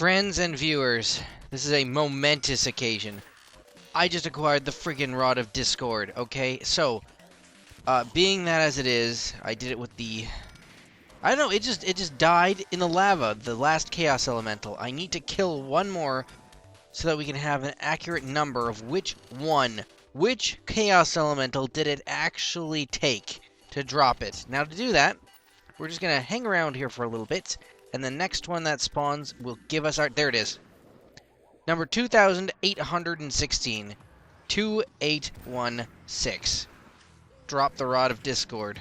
Friends and viewers, this is a momentous occasion. I just acquired the friggin' Rod of Discord, okay? So, being that as it is, I did it with the... I don't know, it just died in the lava, the last Chaos Elemental. I need to kill one more so that we can have an accurate number of which Chaos Elemental did it actually take to drop it. Now to do that, we're just gonna hang around here for a little bit, and the next one that spawns will give us our... There it is. Number 2816. 2816. Drop the Rod of Discord.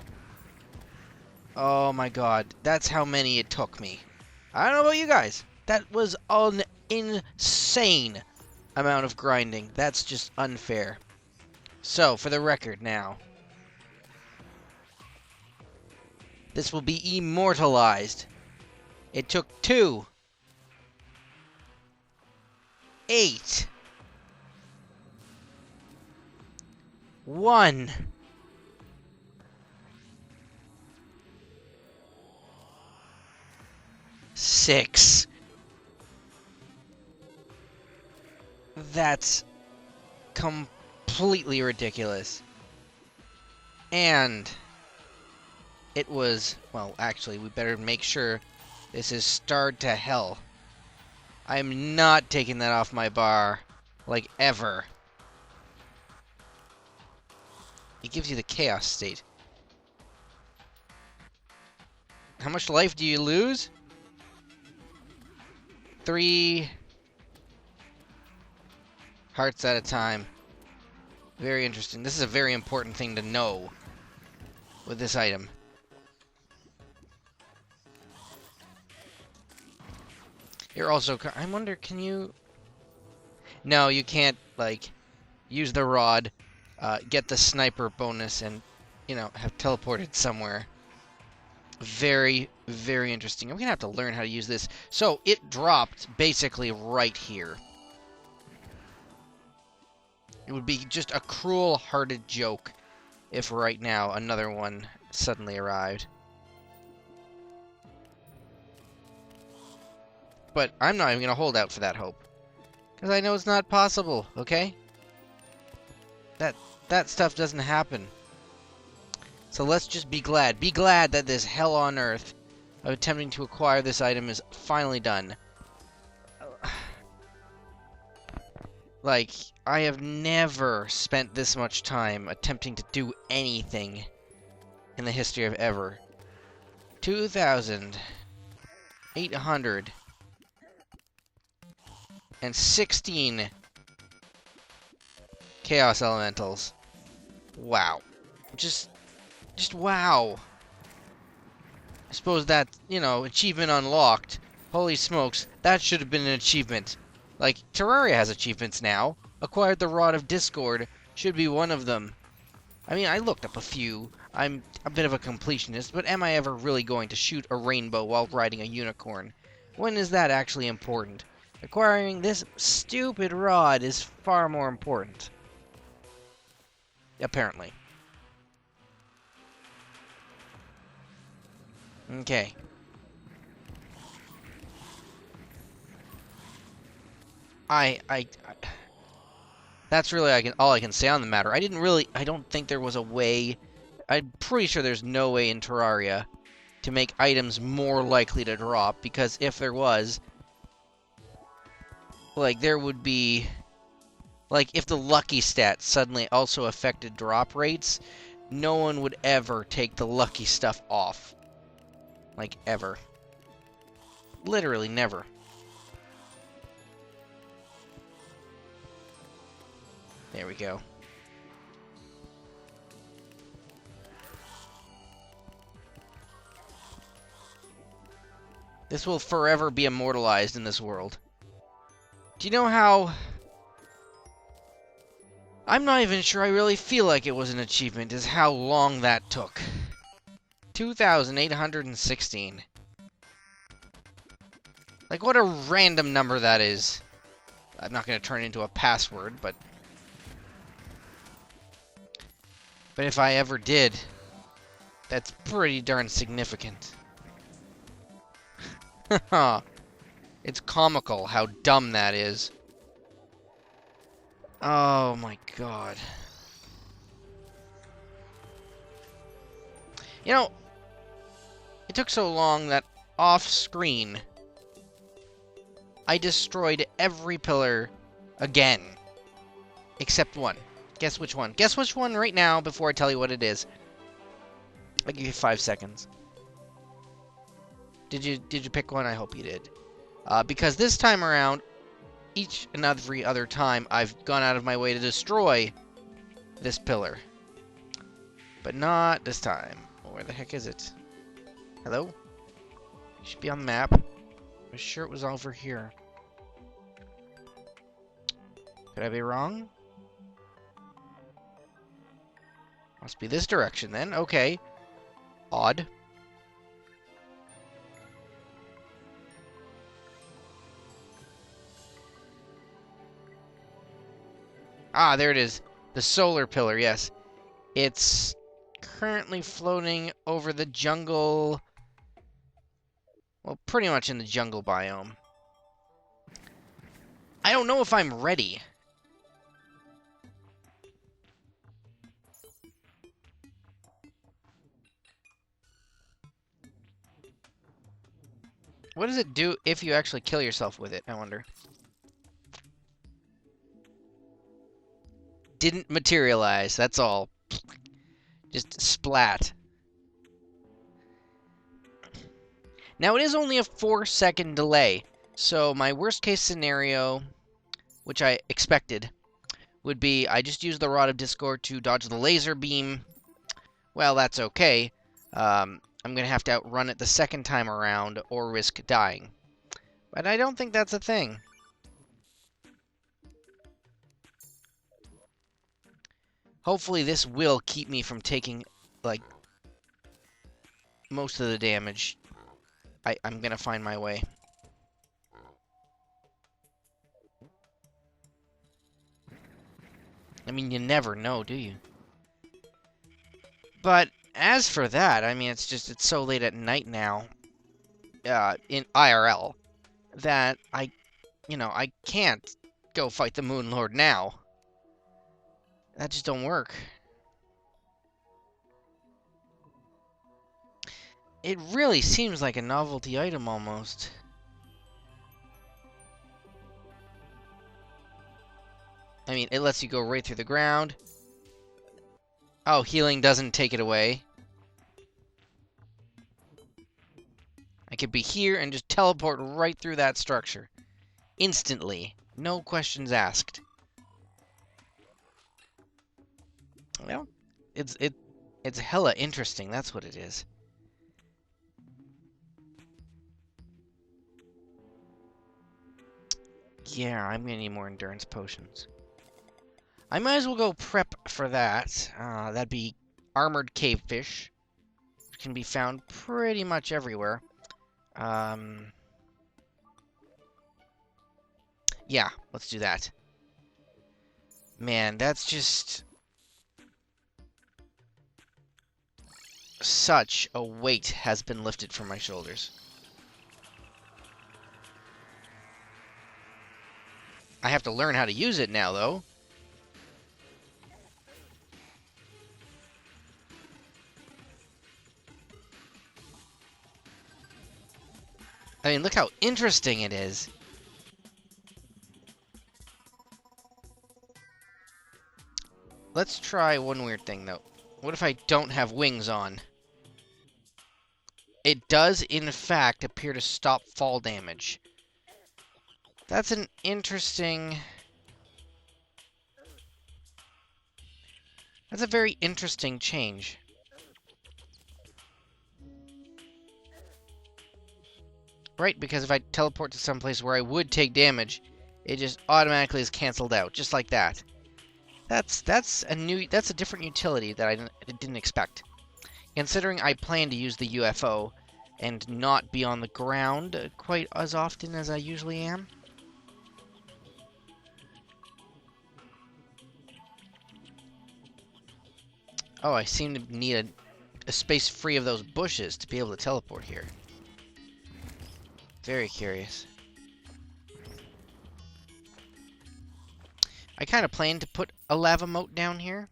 Oh my god. That's how many it took me. I don't know about you guys. That was an insane amount of grinding. That's just unfair. So, for the record now. This will be immortalized. It took 2, 8, 1, 6. That's completely ridiculous. And it was, well, actually, we better make sure this is starred to hell. I'm not taking that off my bar, like, ever. It gives you the chaos state. How much life do you lose? 3 hearts at a time. Very interesting. This is a very important thing to know with this item. You're also... I wonder, can you... No, you can't, like, use the rod, get the sniper bonus, and, you know, have teleported somewhere. Very, very interesting. I'm gonna have to learn how to use this. So, it dropped basically right here. It would be just a cruel-hearted joke if right now another one suddenly arrived. But I'm not even going to hold out for that hope. Because I know it's not possible, okay? That stuff doesn't happen. So let's just be glad. Be glad that this hell on earth of attempting to acquire this item is finally done. Like, I have never spent this much time attempting to do anything in the history of ever. 2,816 Chaos Elementals. Wow. Just wow. I suppose that, you know, achievement unlocked. Holy smokes, that should have been an achievement. Like, Terraria has achievements now. Acquired the Rod of Discord should be one of them. I mean, I looked up a few. I'm a bit of a completionist, but am I ever really going to shoot a rainbow while riding a unicorn? When is that actually important? Acquiring this stupid rod is far more important. Apparently. Okay. That's really all I can say on the matter. I don't think there was a way... I'm pretty sure there's no way in Terraria to make items more likely to drop, because if there was... Like, there would be... Like, if the lucky stat suddenly also affected drop rates, no one would ever take the lucky stuff off. Like, ever. Literally never. There we go. This will forever be immortalized in this world. Do you know how... I'm not even sure I really feel like it was an achievement, is how long that took. 2,816. Like, what a random number that is. I'm not going to turn it into a password, but... But if I ever did, that's pretty darn significant. It's comical how dumb that is. Oh my god. You know, it took so long that off-screen, I destroyed every pillar again. Except one. Guess which one? Guess which one right now before I tell you what it is. I'll give you 5 seconds. Did you pick one? I hope you did. Because this time around, each and every other time, I've gone out of my way to destroy this pillar. But not this time. Where the heck is it? Hello? It should be on the map. I'm sure it was over here. Could I be wrong? Must be this direction then. Okay. Odd. Ah, there it is. The solar pillar, yes. It's currently floating over the jungle. Well, pretty much in the jungle biome. I don't know if I'm ready. What does it do if you actually kill yourself with it, I wonder? Didn't materialize, that's all. Just splat. Now, it is only a 4-second delay, so my worst-case scenario, which I expected, would be I just use the Rod of Discord to dodge the laser beam. Well, that's okay. I'm going to have to outrun it the second time around or risk dying. But I don't think that's a thing. Hopefully this will keep me from taking, like, most of the damage. I'm going to find my way. I mean, you never know, do you? But as for that, I mean, it's so late at night now, in IRL, that I can't go fight the Moon Lord now. That just don't work. It really seems like a novelty item almost. I mean, it lets you go right through the ground. Oh, healing doesn't take it away. I could be here and just teleport right through that structure. Instantly. No questions asked. Well, it's hella interesting, that's what it is. Yeah, I'm gonna need more endurance potions. I might as well go prep for that. That'd be armored cavefish, which can be found pretty much everywhere. Yeah, let's do that. Man, that's just such a weight has been lifted from my shoulders. I have to learn how to use it now, though. I mean, look how interesting it is. Let's try one weird thing, though. What if I don't have wings on? It does, in fact, appear to stop fall damage. That's an interesting... That's a very interesting change. Right, because if I teleport to some place where I would take damage, it just automatically is cancelled out, just like that. That's a different utility that I didn't expect. Considering I plan to use the UFO and not be on the ground quite as often as I usually am. Oh, I seem to need a space free of those bushes to be able to teleport here. Very curious. I kind of plan to put a lava moat down here.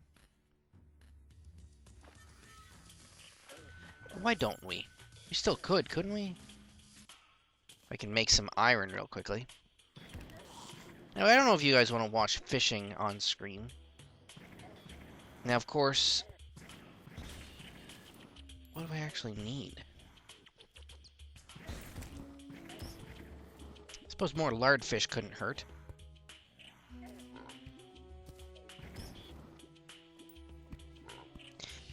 Why don't we? We still could, couldn't we? I can make some iron real quickly. Now, I don't know if you guys want to watch fishing on screen. Now, of course, what do I actually need? I suppose more lardfish couldn't hurt.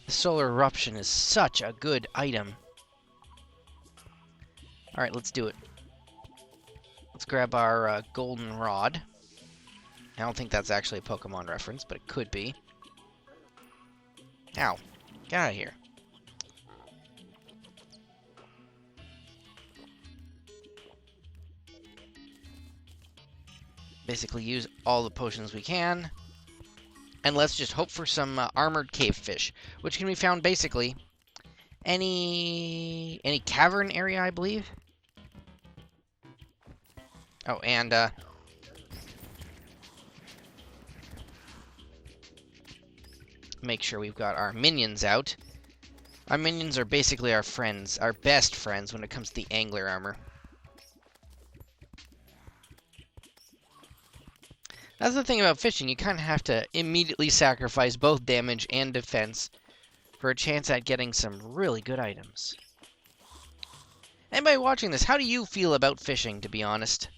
The solar eruption is such a good item. Alright, let's do it. Let's grab our golden rod. I don't think that's actually a Pokemon reference, but it could be. Ow. Get out of here. Basically use all the potions we can. And let's just hope for some armored cave fish, which can be found basically any cavern area, I believe. Oh, and make sure we've got our minions out. Our minions are basically our friends, our best friends when it comes to the angler armor. That's the thing about fishing, you kind of have to immediately sacrifice both damage and defense for a chance at getting some really good items. Anybody watching this, how do you feel about fishing, to be honest?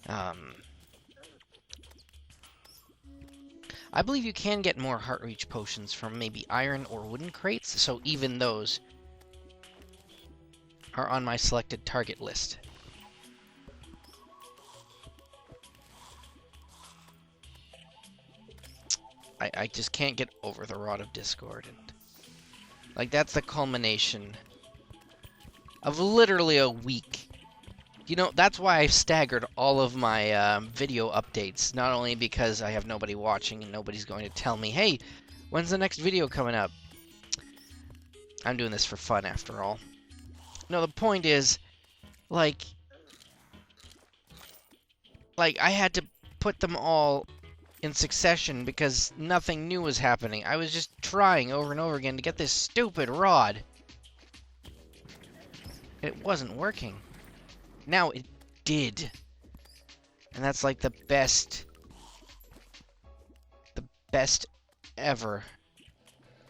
I believe you can get more heart reach potions from maybe iron or wooden crates, so even those are on my selected target list. I just can't get over the Rod of Discord. And, like, that's the culmination of literally a week. You know, that's why I've staggered all of my video updates. Not only because I have nobody watching and nobody's going to tell me, hey, when's the next video coming up? I'm doing this for fun, after all. No, the point is, like I had to put them all in succession because nothing new was happening. I was just trying over and over again to get this stupid rod. It wasn't working. Now it did. And that's like the best ever.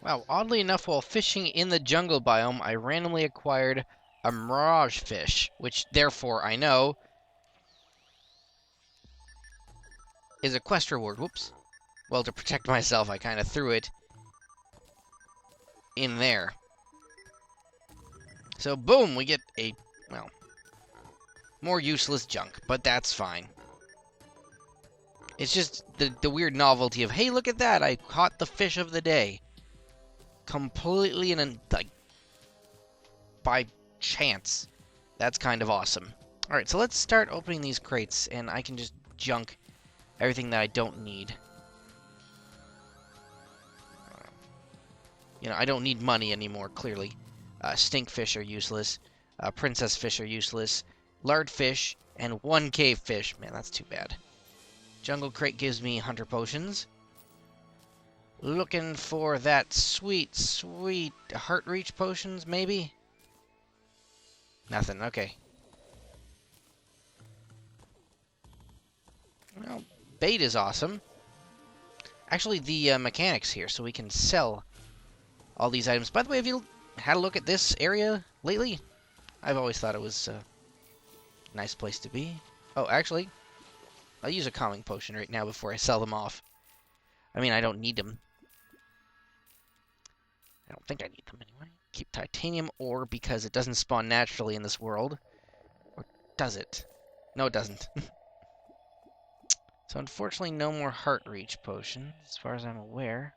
Wow, oddly enough, while fishing in the jungle biome, I randomly acquired a mirage fish, which therefore I know is a quest reward. Whoops. Well, to protect myself, I kind of threw it in there. So, boom, we get a, well, more useless junk, but that's fine. It's just the weird novelty of, hey, look at that, I caught the fish of the day. Completely like, by chance. That's kind of awesome. Alright, so let's start opening these crates, and I can just junk everything that I don't need. You know, I don't need money anymore, clearly. Stinkfish are useless. Princess fish are useless. Lardfish, and 1 cave fish. Man, that's too bad. Jungle crate gives me hunter potions. Looking for that sweet, sweet heart reach potions, maybe? Nothing, okay. Well, bait is awesome. Actually, the mechanics here, so we can sell all these items. By the way, have you had a look at this area lately? I've always thought it was a nice place to be. Oh, actually, I'll use a calming potion right now before I sell them off. I mean, I don't need them. I don't think I need them anyway. Keep titanium ore because it doesn't spawn naturally in this world. Or does it? No, it doesn't. So unfortunately, no more heart reach potions, as far as I'm aware.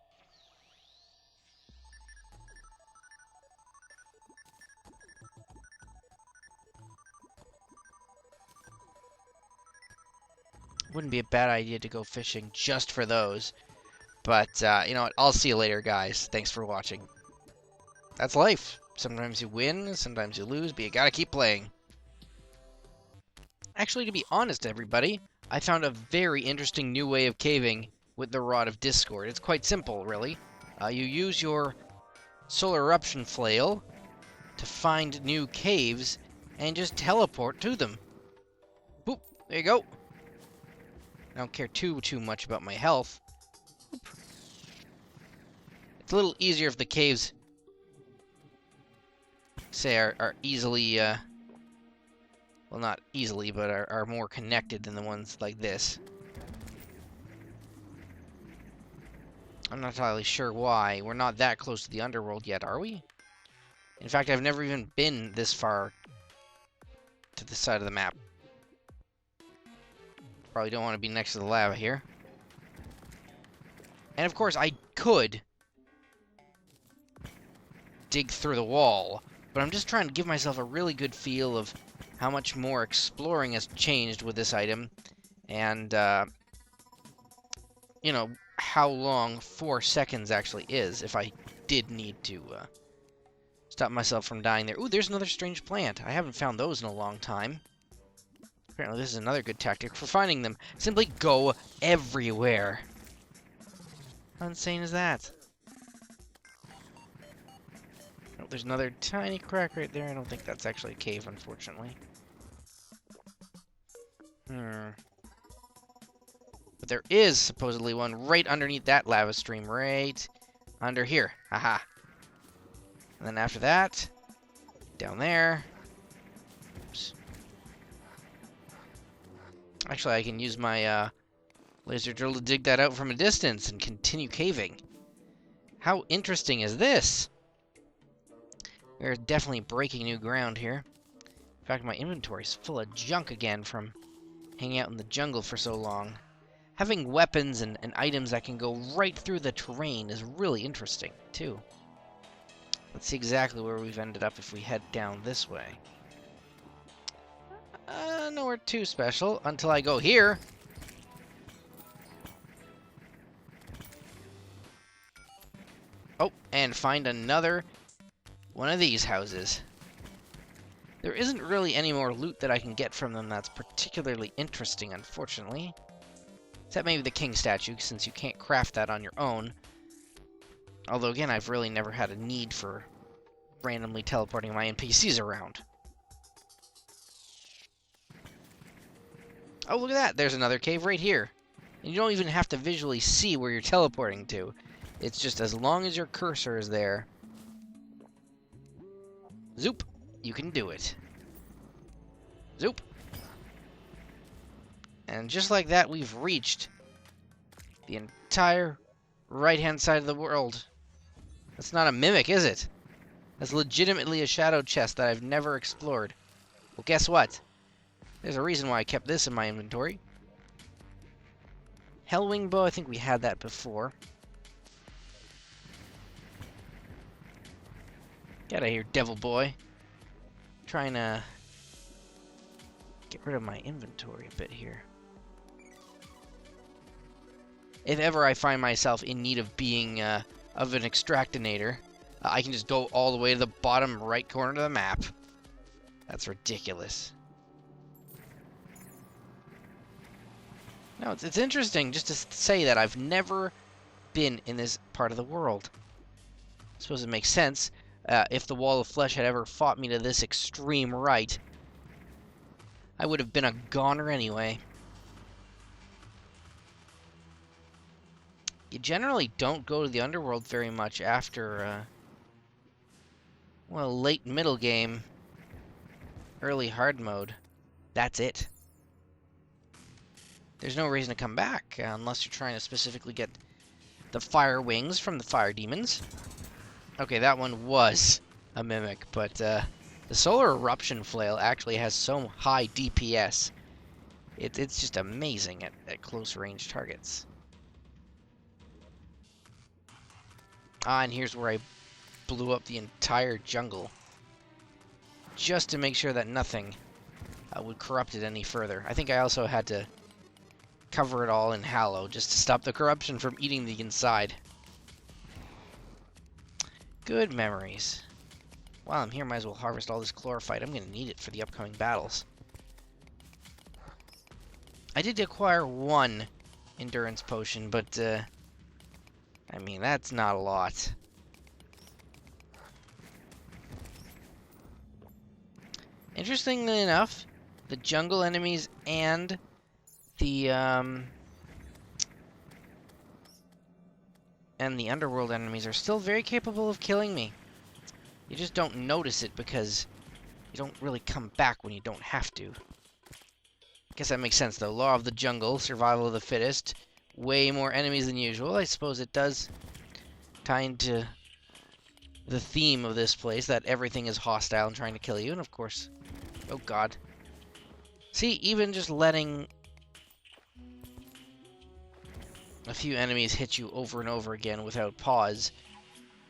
Wouldn't be a bad idea to go fishing just for those. But, you know what? I'll see you later, guys. Thanks for watching. That's life. Sometimes you win, sometimes you lose, but you gotta keep playing. Actually, to be honest, everybody, I found a very interesting new way of caving with the Rod of Discord. It's quite simple, really. You use your solar eruption flail to find new caves and just teleport to them. Boop, there you go. I don't care too much about my health. Boop. It's a little easier if the caves, say, are easily, well, not easily, but are more connected than the ones like this. I'm not entirely sure why. We're not that close to the underworld yet, are we? In fact, I've never even been this far to this side of the map. Probably don't want to be next to the lava here. And of course, I could dig through the wall, but I'm just trying to give myself a really good feel of how much more exploring has changed with this item, and, you know, how long 4 seconds actually is, if I did need to, stop myself from dying there. Ooh, there's another strange plant. I haven't found those in a long time. Apparently this is another good tactic for finding them. Simply go everywhere. How insane is that? Oh, there's another tiny crack right there. I don't think that's actually a cave, unfortunately. But there is supposedly one right underneath that lava stream, right under here. Haha. And then after that, down there. Oops. Actually, I can use my laser drill to dig that out from a distance and continue caving. How interesting is this? We're definitely breaking new ground here. In fact, my inventory's full of junk again from hanging out in the jungle for so long. Having weapons and items that can go right through the terrain is really interesting, too. Let's see exactly where we've ended up if we head down this way. Nowhere too special until I go here. Oh, and find another one of these houses. There isn't really any more loot that I can get from them that's particularly interesting, unfortunately. Except maybe the king statue, since you can't craft that on your own. Although, again, I've really never had a need for randomly teleporting my NPCs around. Oh, look at that! There's another cave right here. And you don't even have to visually see where you're teleporting to. It's just as long as your cursor is there. Zoop! You can do it. Zoop! And just like that, we've reached the entire right-hand side of the world. That's not a mimic, is it? That's legitimately a shadow chest that I've never explored. Well, guess what? There's a reason why I kept this in my inventory. Hellwing bow, I think we had that before. Get out of here, devil boy. Trying to get rid of my inventory a bit here. If ever I find myself in need of being, of an extractinator, I can just go all the way to the bottom right corner of the map. That's ridiculous. No, it's interesting just to say that I've never been in this part of the world. I suppose it makes sense. If the Wall of Flesh had ever fought me to this extreme right, I would have been a goner anyway. You generally don't go to the underworld very much after, well, late middle game, early hard mode. That's it. There's no reason to come back, unless you're trying to specifically get the fire wings from the fire demons. Okay, that one was a mimic, but the solar eruption flail actually has so high DPS. It's just amazing at close range targets. Ah, and here's where I blew up the entire jungle. Just to make sure that nothing would corrupt it any further. I think I also had to cover it all in hallow just to stop the corruption from eating the inside. Good memories. While I'm here, might as well harvest all this chlorophyte. I'm going to need it for the upcoming battles. I did acquire one endurance potion, but, I mean, that's not a lot. Interestingly enough, the jungle enemies and the underworld enemies are still very capable of killing me. You just don't notice it because you don't really come back when you don't have to. Guess that makes sense, though. Law of the jungle, survival of the fittest. Way more enemies than usual. I suppose it does tie into the theme of this place, that everything is hostile and trying to kill you. And of course... Oh, God. See, even just letting a few enemies hit you over and over again without pause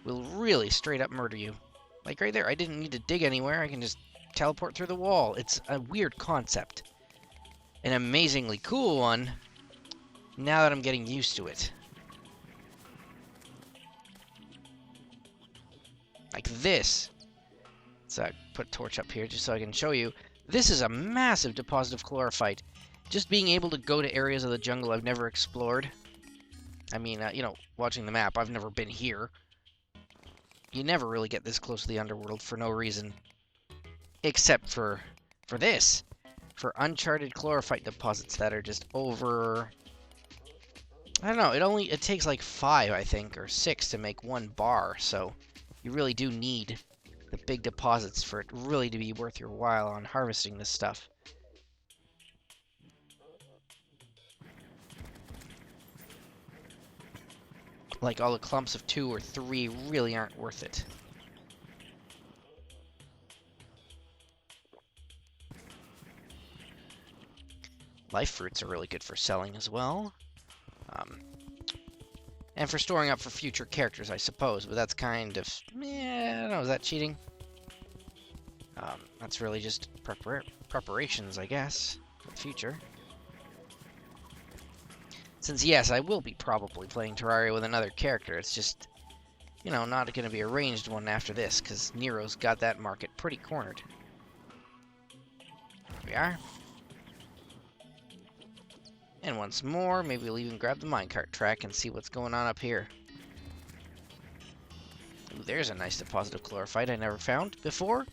will really straight up murder you. Like right there, I didn't need to dig anywhere. I can just teleport through the wall. It's a weird concept. An amazingly cool one, now that I'm getting used to it. Like this. Let's put a torch up here just so I can show you. This is a massive deposit of chlorophyte. Just being able to go to areas of the jungle I've never explored. I mean, you know, watching the map, I've never been here. You never really get this close to the underworld for no reason. Except for this. For uncharted chlorophyte deposits that are just over... I don't know, it takes like 5, I think, or 6 to make 1 bar, so you really do need the big deposits for it really to be worth your while on harvesting this stuff. Like all the clumps of 2 or 3 really aren't worth it. Life fruits are really good for selling as well. And for storing up for future characters, I suppose, but that's kind of... I don't know, is that cheating? That's really just preparations, I guess, for the future. Since, yes, I will be probably playing Terraria with another character, it's just, you know, not going to be a ranged one after this, because Neiro's got that market pretty cornered. Here we are. And once more, maybe we'll even grab the minecart track and see what's going on up here. Ooh, there's a nice deposit of chlorophyte I never found before.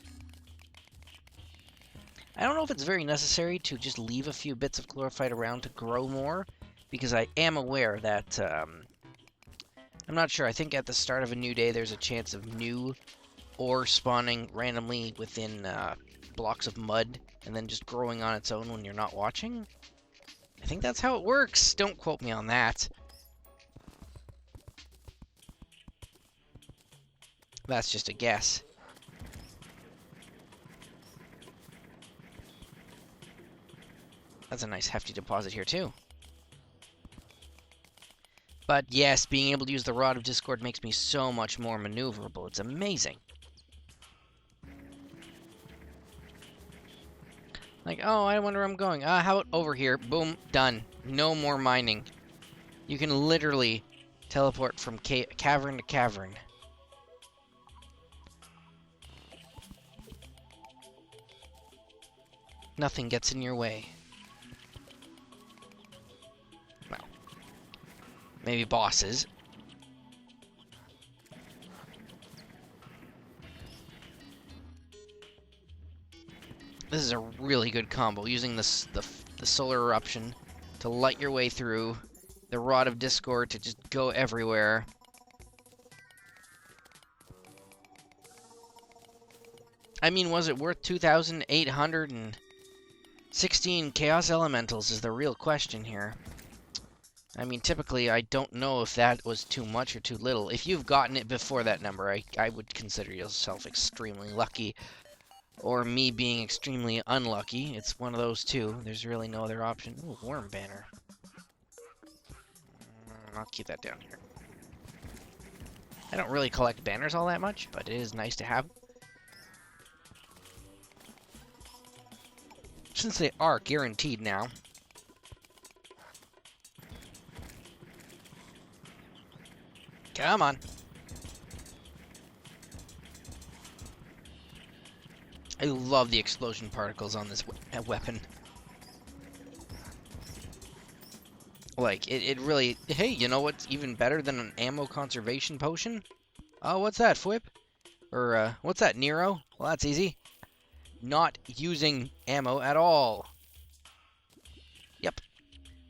I don't know if it's very necessary to just leave a few bits of chlorophyte around to grow more, because I am aware that, I'm not sure, I think at the start of a new day there's a chance of new ore spawning randomly within blocks of mud, and then just growing on its own when you're not watching. I think that's how it works. Don't quote me on that. That's just a guess. That's a nice hefty deposit here too. But yes, being able to use the Rod of Discord makes me so much more maneuverable. It's amazing. Like, oh, I wonder where I'm going. How about over here? Boom, done. No more mining. You can literally teleport from cavern to cavern. Nothing gets in your way. Well, maybe bosses. This is a really good combo, using the solar eruption to light your way through, the Rod of Discord to just go everywhere. I mean, was it worth 2,816 Chaos Elementals is the real question here. I mean, typically, I don't know if that was too much or too little. If you've gotten it before that number, I would consider yourself extremely lucky. Or me being extremely unlucky. It's one of those two. There's really no other option. Ooh, worm banner. I'll keep that down here. I don't really collect banners all that much, but it is nice to have. Since they are guaranteed now. Come on. I love the explosion particles on this weapon. Like, it really... Hey, you know what's even better than an ammo conservation potion? Oh, what's that, Fwip? Or, what's that, Neiro? Well, that's easy. Not using ammo at all. Yep.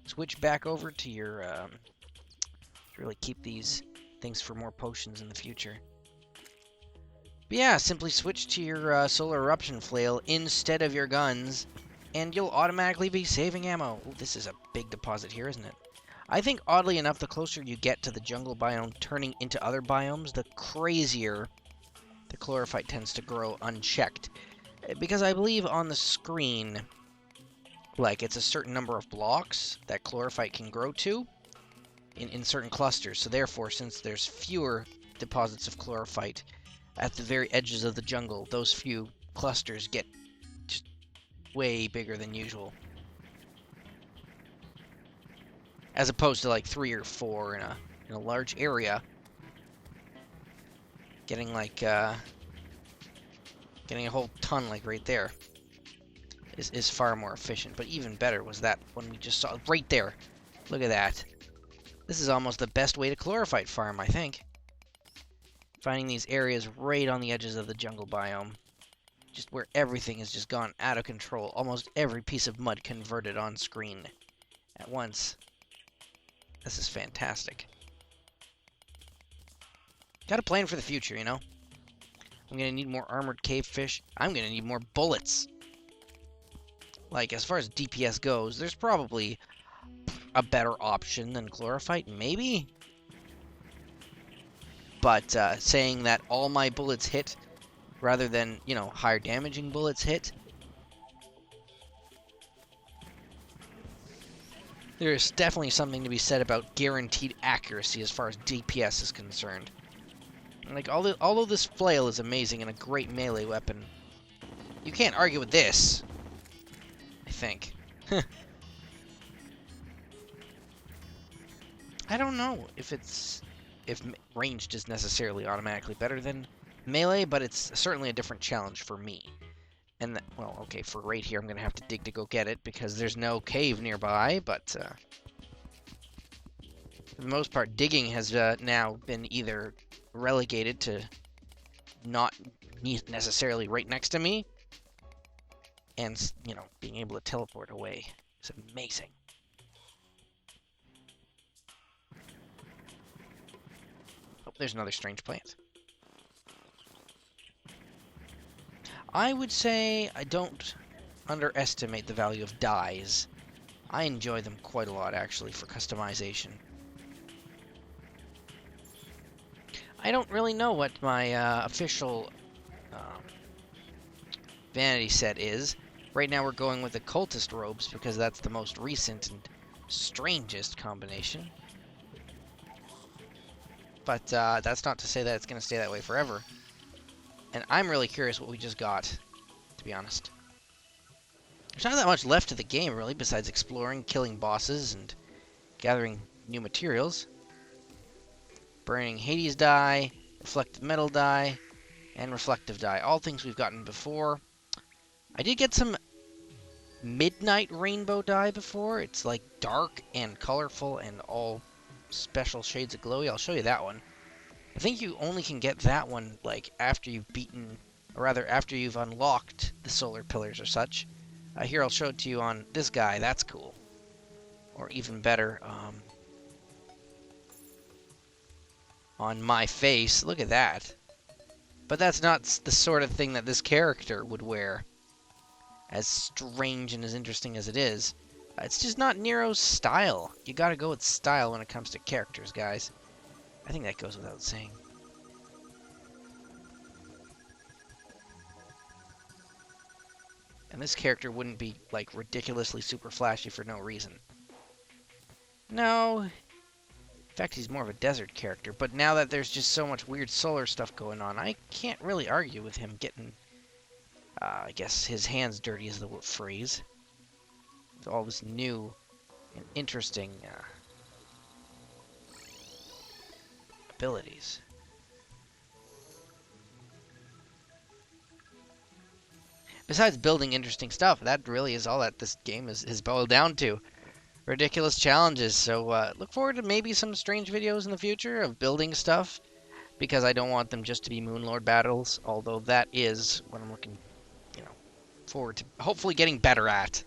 Switch back over to your, really keep these things for more potions in the future. But yeah, simply switch to your solar eruption flail instead of your guns, and you'll automatically be saving ammo. Ooh, this is a big deposit here, isn't it? I think, oddly enough, the closer you get to the jungle biome turning into other biomes, the crazier the chlorophyte tends to grow unchecked. Because I believe on the screen, like, it's a certain number of blocks that chlorophyte can grow to in certain clusters. So therefore, since there's fewer deposits of chlorophyte at the very edges of the jungle, those few clusters get just way bigger than usual. As opposed to like 3 or 4 in a large area, getting like getting a whole ton like right there is far more efficient. But even better was that one we just saw right there. Look at that. This is almost the best way to chlorophyte farm, I think. Finding these areas right on the edges of the jungle biome. Just where everything has just gone out of control. Almost every piece of mud converted on screen at once. This is fantastic. Got a plan for the future, you know? I'm gonna need more armored cave fish. I'm gonna need more bullets. Like, as far as DPS goes, there's probably a better option than chlorophyte, maybe? But saying that all my bullets hit, rather than, you know, higher damaging bullets hit, there's definitely something to be said about guaranteed accuracy as far as DPS is concerned. Like, although this flail is amazing and a great melee weapon, you can't argue with this, I think. I don't know if ranged is necessarily automatically better than melee, but it's certainly a different challenge for me. And, well, okay, for right here, I'm going to have to dig to go get it, because there's no cave nearby, but, for the most part, digging has now been either relegated to not necessarily right next to me, and, you know, being able to teleport away is amazing. Oh, there's another strange plant. I would say I don't underestimate the value of dyes. I enjoy them quite a lot, actually, for customization. I don't really know what my official vanity set is. Right now we're going with the cultist robes because that's the most recent and strangest combination. But that's not to say that it's going to stay that way forever. And I'm really curious what we just got, to be honest. There's not that much left to the game, really, besides exploring, killing bosses, and gathering new materials. Burning Hades dye, reflective metal dye, and reflective dye. All things we've gotten before. I did get some midnight rainbow dye before. It's like dark and colorful and all special shades of glowy. I'll show you that one. I think you only can get that one like after you've beaten, or rather after you've unlocked the solar pillars or such. Here I'll show it to you on this guy. That's cool. Or even better, on my face. Look at that. But that's not the sort of thing that this character would wear. As strange and as interesting as it is. It's just not Neiro's style. You gotta go with style when it comes to characters, guys. I think that goes without saying. And this character wouldn't be, like, ridiculously super flashy for no reason. No. In fact, he's more of a desert character. But now that there's just so much weird solar stuff going on, I can't really argue with him getting, I guess, his hands dirty is the phrase. With all this new and interesting abilities. Besides building interesting stuff, that really is all that this game is boiled down to. ridiculous challenges. So look forward to maybe some strange videos in the future of building stuff, because I don't want them just to be Moonlord battles, although that is what I'm looking, forward to hopefully getting better at.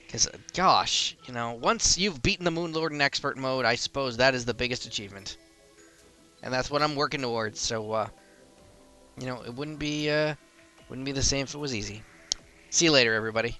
Because, gosh, once you've beaten the Moonlord in expert mode, I suppose that is the biggest achievement. And that's what I'm working towards, so, it wouldn't be the same if it was easy. See you later, everybody.